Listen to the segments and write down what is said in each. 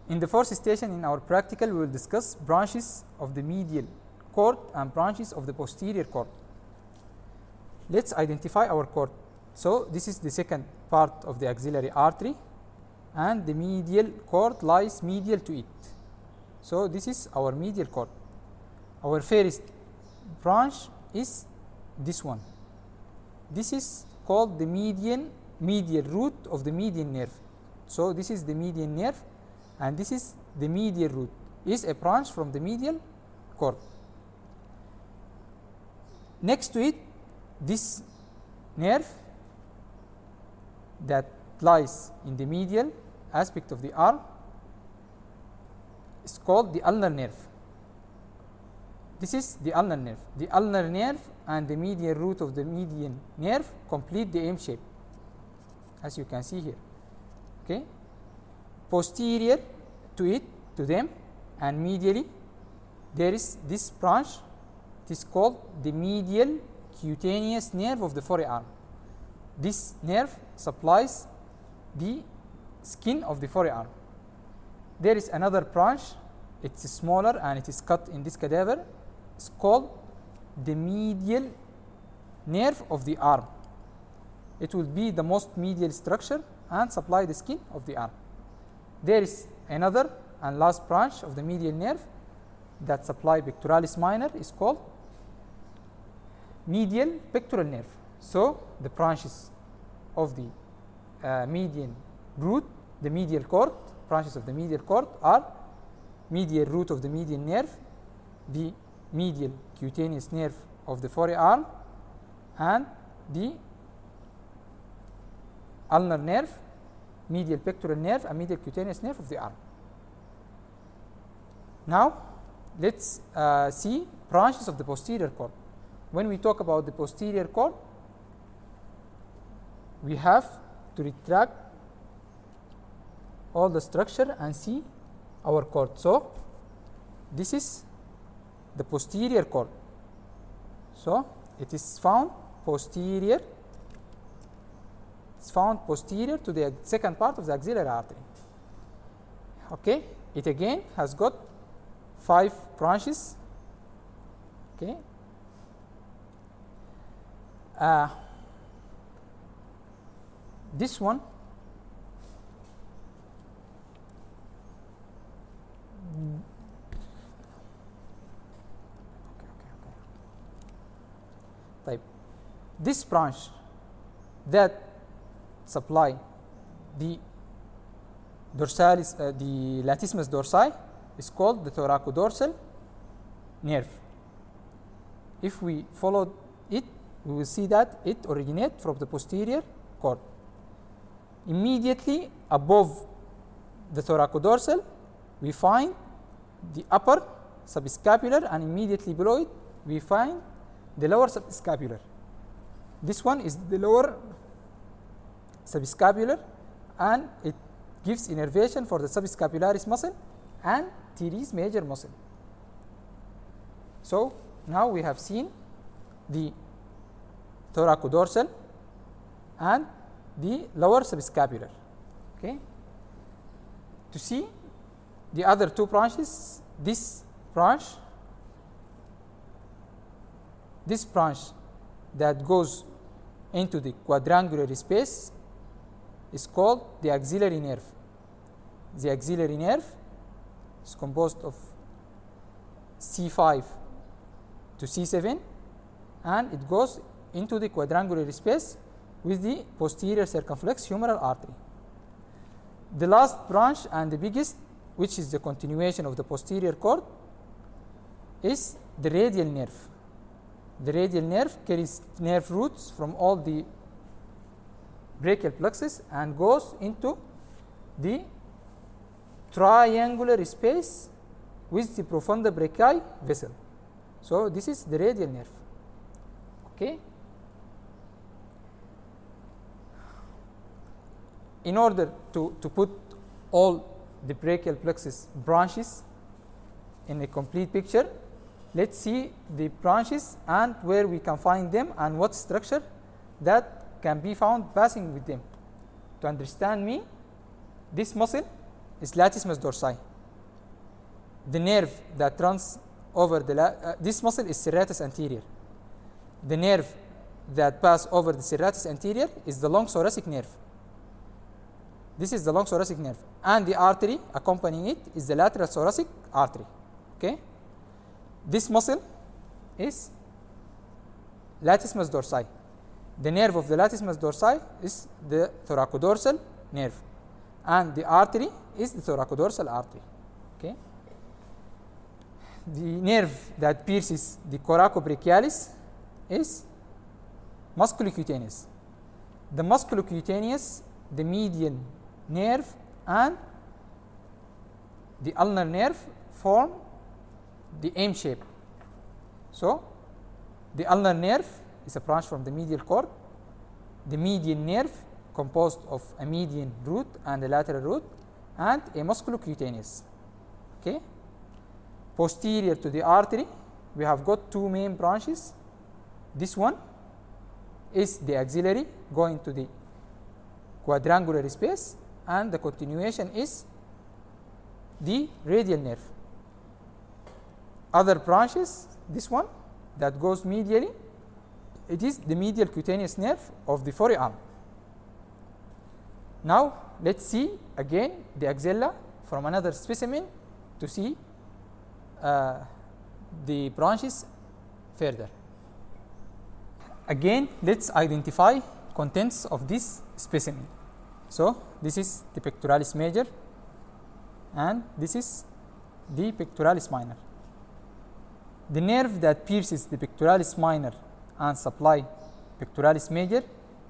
In the fourth station in our practical, we will discuss branches of the medial cord and branches of the posterior cord. Let's identify our cord. So, this is the second part of the axillary artery, and the medial cord lies medial to it. So, this is our medial cord. Our first branch is this one. This is called the medial root of the median nerve. So, this is the median nerve, and this is the medial root, is a branch from the medial cord. Next to it, this nerve that lies in the medial aspect of the arm is called the ulnar nerve. This is the ulnar nerve. The ulnar nerve and the medial root of the median nerve complete the M shape, as you can see here. Okay. Posterior to it, to them, and medially, there is this branch. It is called the medial cutaneous nerve of the forearm. This nerve supplies the skin of the forearm. There is another branch. It is smaller and it is cut in this cadaver. It's called the medial nerve of the arm. It will be the most medial structure and supply the skin of the arm. There is another and last branch of the medial nerve that supply pectoralis minor is called medial pectoral nerve. So, the branches of the median root, the medial cord, branches of the medial cord are medial root of the median nerve, the medial cutaneous nerve of the forearm, and the ulnar nerve, medial pectoral nerve, and medial cutaneous nerve of the arm. Now, let's see branches of the posterior cord. When we talk about the posterior cord, we have to retract all the structure and see our cord. So, this is the posterior cord. So, it is found posterior. It's found posterior to the second part of the axillary artery. Okay, it again has got 5 branches. Okay. This one type. This branch that supply the dorsalis, the latissimus dorsi, is called the thoracodorsal nerve. If we follow it, we will see that it originates from the posterior cord. Immediately above the thoracodorsal, we find the upper subscapular, and immediately below it, we find the lower subscapular. This one is the lower subscapular, and it gives innervation for the subscapularis muscle and teres major muscle. So, now we have seen the thoracodorsal and the lower subscapular. Okay. To see the other 2 branches, this branch that goes into the quadrangular space is called the axillary nerve. The axillary nerve is composed of C5 to C7, and it goes into the quadrangular space with the posterior circumflex humeral artery. The last branch and the biggest, which is the continuation of the posterior cord, is the radial nerve. The radial nerve carries nerve roots from all the brachial plexus and goes into the triangular space with the profunda brachii vessel. So, this is the radial nerve. Okay. In order to put all the brachial plexus branches in a complete picture, let's see the branches and where we can find them and what structure that can be found passing with them. To understand me, this muscle is latissimus dorsi. The nerve that runs over the this muscle is serratus anterior. The nerve that passes over the serratus anterior is the long thoracic nerve. This is the long thoracic nerve, and the artery accompanying it is the lateral thoracic artery. Okay, this muscle is latissimus dorsi. The nerve of the latissimus dorsi is the thoracodorsal nerve, and the artery is the thoracodorsal artery. Okay, the nerve that pierces the coracobrachialis is musculocutaneous. The musculocutaneous, the medial nerve, and the ulnar nerve form the M shape. So, the ulnar nerve is a branch from the medial cord. The median nerve composed of a median root and a lateral root and a musculocutaneous. Okay. Posterior to the artery, we have got two main branches. This one is the axillary going to the quadrangular space, and the continuation is the radial nerve. Other branches, this one that goes medially, it is the medial cutaneous nerve of the forearm. Now, let's see again the axilla from another specimen to see the branches further. Again, let's identify contents of this specimen. So, this is the pectoralis major, and this is the pectoralis minor. The nerve that pierces the pectoralis minor and supply pectoralis major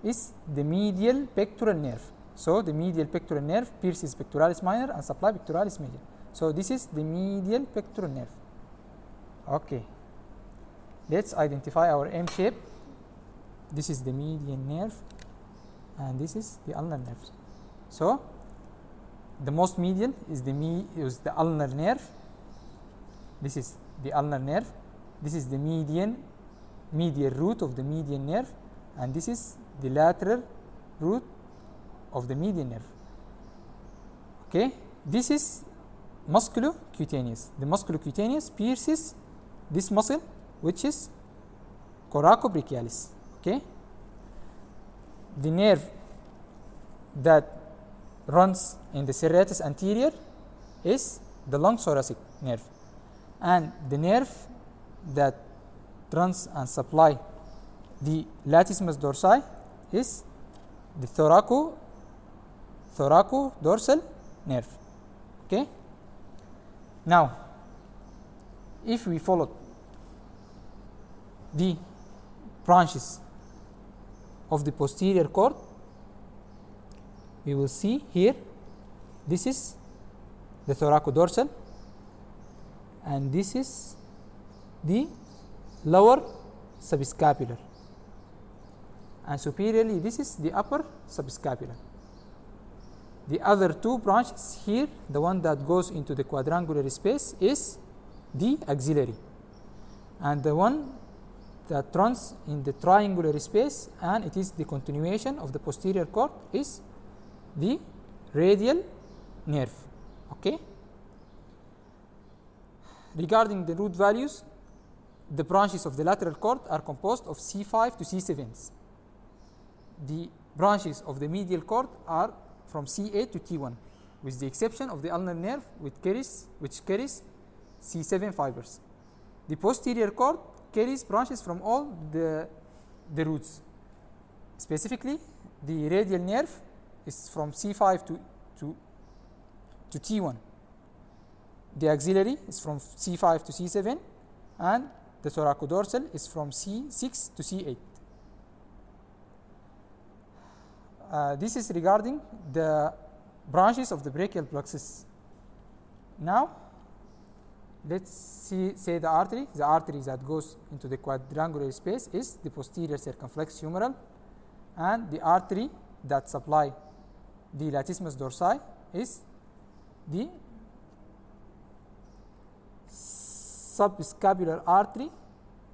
is the medial pectoral nerve. So, the medial pectoral nerve pierces pectoralis minor and supply pectoralis major. So, this is the medial pectoral nerve. Okay. Let's identify our M shape. This is the median nerve, and this is the ulnar nerve. So, the most medial is the ulnar nerve. This is the ulnar nerve. This is the medial root of the median nerve, and this is the lateral root of the median nerve. Okay, this is musculocutaneous. The musculocutaneous pierces this muscle, which is coracobrachialis. Okay, the nerve that runs in the serratus anterior is the long thoracic nerve, and the nerve that runs and supply the latissimus dorsi is the thoracodorsal nerve. Okay. Now, if we follow the branches of the posterior cord, we will see here this is the thoracodorsal, and this is the lower subscapular, and superiorly this is the upper subscapular. The other two branches here, the one that goes into the quadrangular space is the axillary, and the one that runs in the triangular space, and it is the continuation of the posterior cord, is the radial nerve. Okay. Regarding the root values, the branches of the lateral cord are composed of C5 to C7s. The branches of the medial cord are from C8 to T1, with the exception of the ulnar nerve, which carries C7 fibers. The posterior cord carries branches from all the roots. Specifically, the radial nerve is from C5 to T1. The axillary is from C5 to C7, and the thoracodorsal is from C6 to C8. This is regarding the branches of the brachial plexus. Now, let's say the artery. The artery that goes into the quadrangular space is the posterior circumflex humeral, and the artery that supply the latissimus dorsi is the subscapular artery,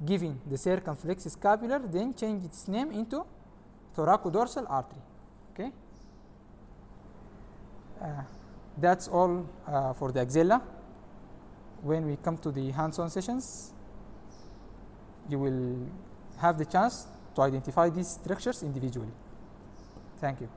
giving the circumflex scapular, then change its name into thoracodorsal artery. Okay. That's all for the axilla. When we come to the hands-on sessions, you will have the chance to identify these structures individually. Thank you.